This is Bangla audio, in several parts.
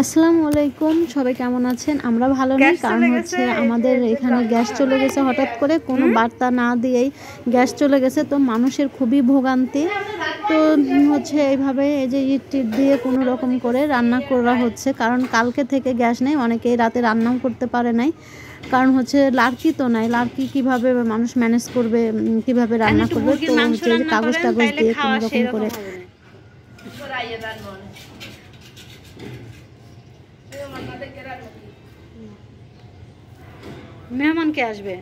আসসালামু আলাইকুম, সবাই কেমন আছেন? আমরা ভালো নেই, কারণ হচ্ছে আমাদের এখানে গ্যাস চলে গেছে হঠাৎ করে, কোনো বার্তা না দিয়েই গ্যাস চলে গেছে। তো মানুষের খুবই ভোগান্তি। তো হচ্ছে এইভাবে এই যে ইট টিট দিয়ে কোনো রকম করে রান্না করা হচ্ছে, কারণ কালকে থেকে গ্যাস নেই, অনেকেই রাতে রান্নাও করতে পারে নাই। কারণ হচ্ছে লার্কি তো নাই, লার্কি কিভাবে মানুষ ম্যানেজ করবে, কিভাবে রান্না করবে? তো হচ্ছে কাগজ টাগজ দিয়ে কোনো রকম করে মেহমান কে আসবে?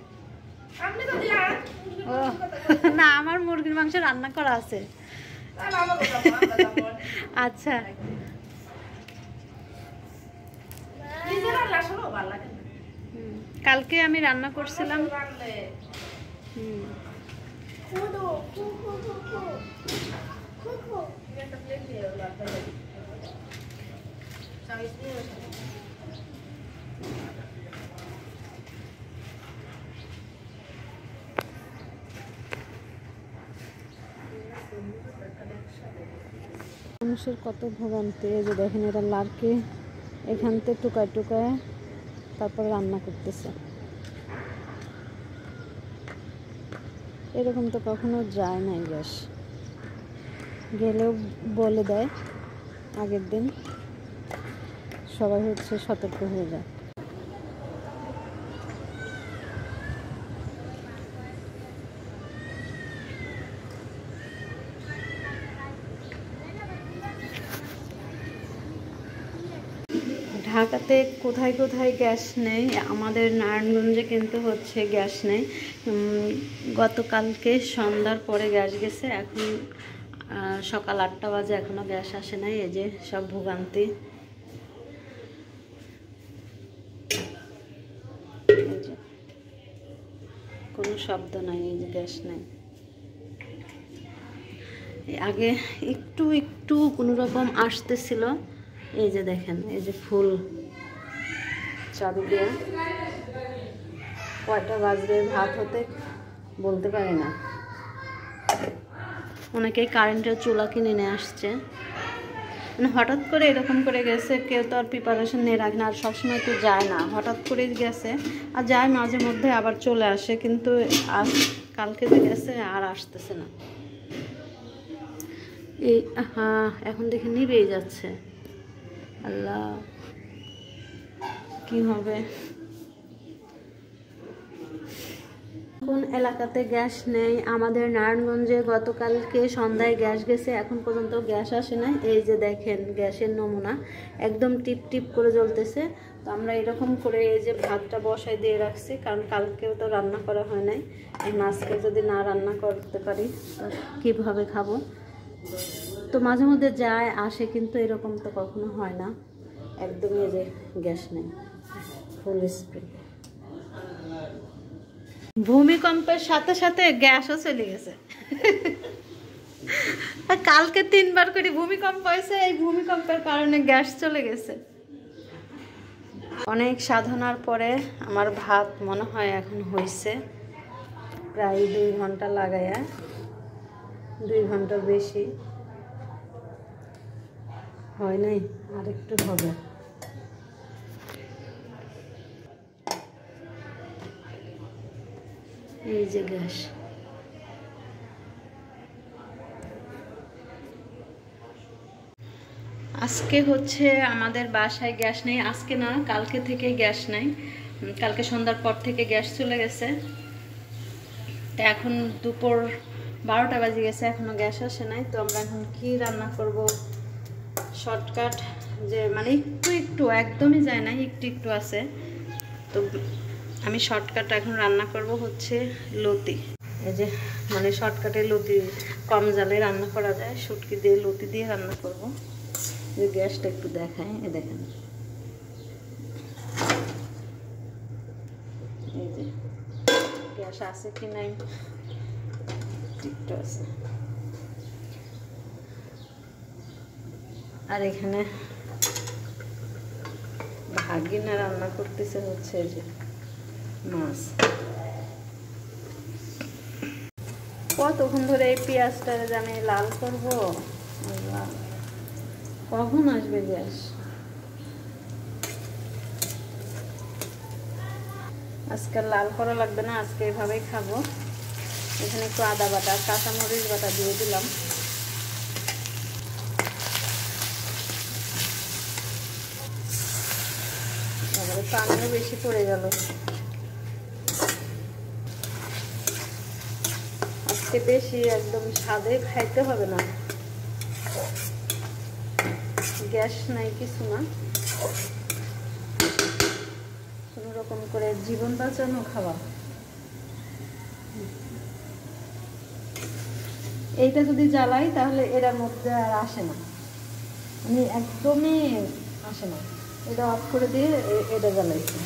ও না, আমার মুরগির মাংস রান্না করা আছে। আচ্ছা, কালকে আমি রান্না করছিলাম। মানুষের কত ভোগান্তি। এই যে দেখেন, এটা লার্কি এখান থেকে টুকায় টুকায় তারপর রান্না করতেছে। এরকম তো কখনো যায় নাই গ্যাস, গেলেও বলে দেয় আগের দিন, সবাই হচ্ছে সতর্ক হয়ে যায়। ঢাকাতে কোথায় কোথায় গ্যাস নেই, আমাদের নারায়ণগঞ্জে কিন্তু হচ্ছে গ্যাস নেই। গতকালকে সন্ধ্যার পরে গ্যাস গেছে, এখন সকাল 8টা বাজে এখনও গ্যাস আসে নাই। এই যে সব ভোগান্তি, কোনো শব্দ নাই, এই যে গ্যাস নেই। আগে একটু একটু কোনো রকম আসতেছিল। এই যে দেখেন, এই যে ফুল চাবি দিয়ে কয়টা বাজবে ভাত হতে বলতে পারি না। অনেকেই কারেন্টের চুলা কিনে নিয়ে আসছে, মানে হঠাৎ করে এরকম করে গেছে, কেউ তো আর প্রিপারেশন নিয়ে রাখে না, আর সবসময় তো যায় না, হঠাৎ করেই গেছে। আর যায় মাঝে মধ্যে আবার চলে আসে, কিন্তু আজ কালকে যে গেছে আর আসতেছে না। এই হ্যাঁ, এখন দেখে নিবেই যাচ্ছে। আল্লাহ, কি হবে? কোন এলাকাতে গ্যাস নেই? আমাদের নারায়ণগঞ্জে গতকালকে সন্ধ্যায় গ্যাস গেছে, এখন পর্যন্ত গ্যাস আসে না। এই যে দেখেন গ্যাসের নমুনা একদম টিপ টিপ করে জ্বলতেছে। তো আমরা এরকম করে এই যে ভাতটা বসাই দিয়ে রাখছি, কারণ কালকেও তো রান্না করা হয় নাই। আজকে যদি না রান্না করতে পারি তো কীভাবে খাবো? তো মাঝে মধ্যে যায় আসে, কিন্তু এরকম তো কখনো হয় না। একদমই যে গ্যাস নেই, ফুল স্প্রে। ভূমিকম্পের সাথে সাথে গ্যাসও চলে গেছে। কালকে 3বার করে ভূমিকম্প হয়েছে, এই ভূমিকম্পের কারণে গ্যাস চলে গেছে। অনেক সাধনার পরে আমার ভাত মনে হয় এখন হয়েছে, প্রায় 2 ঘন্টা লাগাইয়া, 2 ঘন্টার বেশি হয় নাই, আর একটু হবে। এই যে গ্যাস, আজকে হচ্ছে আমাদের বাসায় গ্যাস নেই। আজকে না, কালকে থেকে গ্যাস নাই, কালকে সন্ধ্যার পর থেকে গ্যাস চলে গেছে। এখন দুপুর 12টা বাজে গেছে, এখনো গ্যাস আসে নাই। তো আমরা এখন কি রান্না করব? শর্টকাট, যে মানে একটু একটু, একদমই যায় না, একটু একটু আছে। তো আমি শর্টকাট এখন রান্না করব হচ্ছে লতি। এই যে মানে শর্টকাটে লতি, কম জালে রান্না করা যায়, শুটকি দিয়ে লতি দিয়ে রান্না করব। যে গ্যাসটা একটু দেখায়, এ দেখেন, এই যে গ্যাস আছে কি নাই, একটু আছে। আর এখানে ভাগিনা রান্না করতেছে হচ্ছে এই যে মাছ। কতক্ষণ ধরে এই পেঁয়াজটা আমি লাল করবো, কখন আসবে গ্যাস? আজকে লাল করা লাগবে না, আজকে এভাবেই খাবো। এখানে একটু আদা বাটা, কাঁচামরিচ বাটা দিয়ে দিলাম। তারপরে পানিও বেশি পড়ে গেল। আজকে বেশি একদম স্বাদে খাইতে হবে না, গ্যাস নাই কিছু না, কোনো রকম করে জীবন বাঁচানো খাওয়া। এইটা যদি জ্বালাই তাহলে এটার মধ্যে আর আসে না, মানে একদমই আসে না। এটা অফ করে দিয়ে এটা জ্বালাইছি।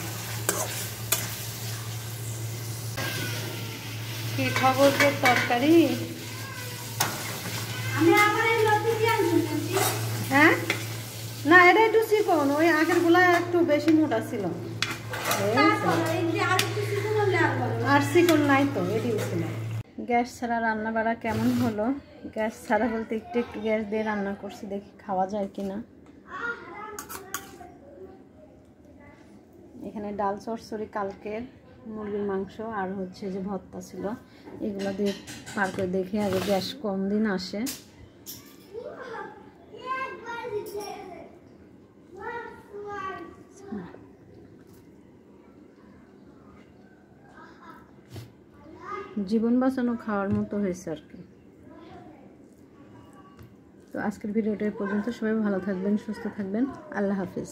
কি খবর যে তরকারি? হ্যাঁ না, এটা একটু চিকন, ওই আগের গুলা একটু বেশি মোটা ছিল। আর চিকন নাই তো, এটি ছিল। গ্যাস ছাড়া রান্না বাড়া কেমন হলো? গ্যাস ছাড়া বলতে একটু একটু গ্যাস দিয়ে রান্না করছি, দেখি খাওয়া যায় কিনা। এখানে ডাল চচ্চড়ি, কালকের মুরগির মাংস, আর হচ্ছে যে ভর্তা ছিল, এগুলো দিয়ে পার করে দেখি আগে গ্যাস কম দিন আসে। জীবন বাঁচানো খাওয়ার মতো হয়েছে আর কি। তো আজকের ভিডিওটা এই পর্যন্ত। সবাই ভালো থাকবেন, সুস্থ থাকবেন। আল্লাহ হাফিজ।